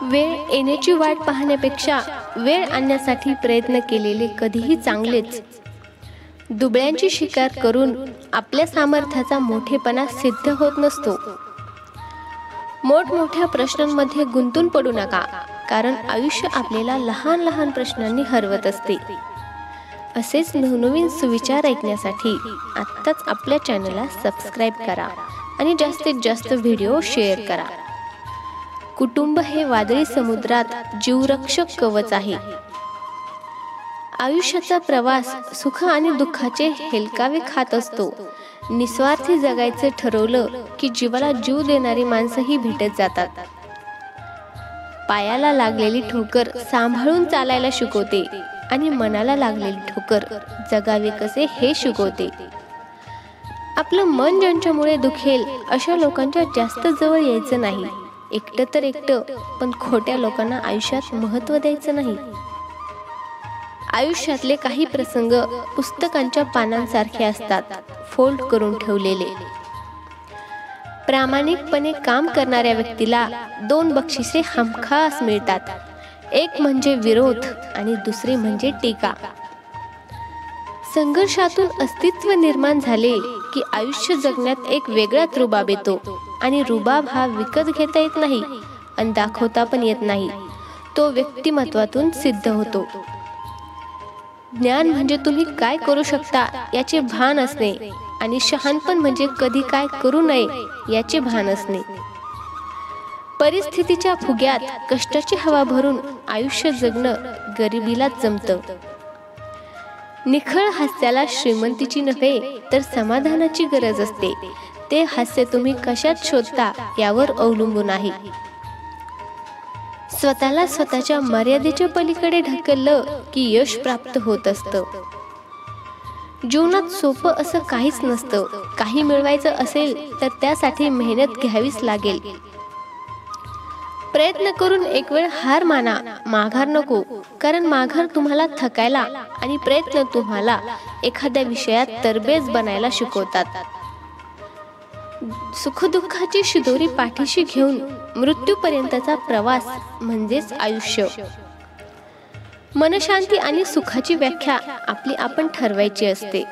वेळ येण्याची वाट पाहण्यापेक्षा वेळ आणण्यासाठी प्रयत्न केलेले कधीही चांगलेच. दुबळ्यांची शिकार करून आपल्या सामर्थ्याचा मोठेपणा सिद्ध होत नसतो. मोठमोठ्या प्रश्नांमध्ये गुंतून पडू नका, कारण आयुष्य आपल्याला लहान लहान प्रश्नांनी हरवत असते. असेच नवनवीन सुविचार ऐकण्यासाठी आत्ताच आपल्या चॅनलला सबस्क्राईब करा आणि जास्तीत जास्त व्हिडिओ शेअर करा. कुटुंब हे वादळी समुद्रात जीवरक्षक कवच आहे. आयुष्याचा प्रवास सुख आणि दुःखाचे हेलकावे खात असतो. निस्वार्थी जगायचे ठरवलं की जीवाला जीव देणारी माणसंही भेटत जातात. पायाला लागलेली ठोकर सांभाळून चालायला शिकवते आणि मनाला लागलेली ठोकर जगावे कसे हे शिकवते. आपलं मन ज्यांच्यामुळे दुखेल अशा लोकांच्या जास्त जवळ यायचं नाही. एकटं तर एकटं, पण खोट्या लोकांना आयुष्यात महत्त्व द्यायचं नाही. आयुष्यातले काही प्रसंग पुस्तकांच्या पानांसारखे असतात, फोल्ड करून ठेवलेले. प्रामाणिकपणे काम करणाऱ्या व्यक्तीला 2 बक्षिसे हमखास मिळतात. एक म्हणजे विरोध आणि दुसरी म्हणजे टीका. संघर्षातून अस्तित्व निर्माण झाले की आयुष्य जगण्यात एक वेगळाच रुबाब येतो. आणि रुबाब हा विकत घेता येत नाही आणि दाखवता पण येत नाही. तो व्यक्तिमत्वातून सिद्ध होतो. ज्ञान म्हणजे तुम्ही काय करू शकता याचे भान असणे, आणि शहाणपण म्हणजे कधी काय करू नये याचे भान असणे. परिस्थितीच्या फुग्यात कष्टाची हवा भरून आयुष्य जगणं गरिबीलाच जमतं. निखळ हास्याला श्रीमंतीची नव्हे तर समाधानाची गरज असते. ते हास्य तुम्ही कशात शोधता यावर अवलंबून आहे. स्वतःला स्वतःच्या मर्यादेच्या पलीकडे ढकललं की यश प्राप्त होत असतं. जीवनात सोपं असं काहीच नसतं. काही मिळवायचं असेल तर त्यासाठी मेहनत घ्यावीच लागेल. प्रयत्न करून एक वेळ हार माना, माघार नको. कारण माघार तुम्हाला थकायला आणि प्रयत्न तुम्हाला एखाद्या विषयात तरबेज बनायला शिकवतात. सुखदुःखाची शिदोरी पाठीशी घेऊन मृत्यूपर्यंतचा प्रवास म्हणजेच आयुष्य. मनशांती आणि सुखाची व्याख्या आपली आपण ठरवायची असते.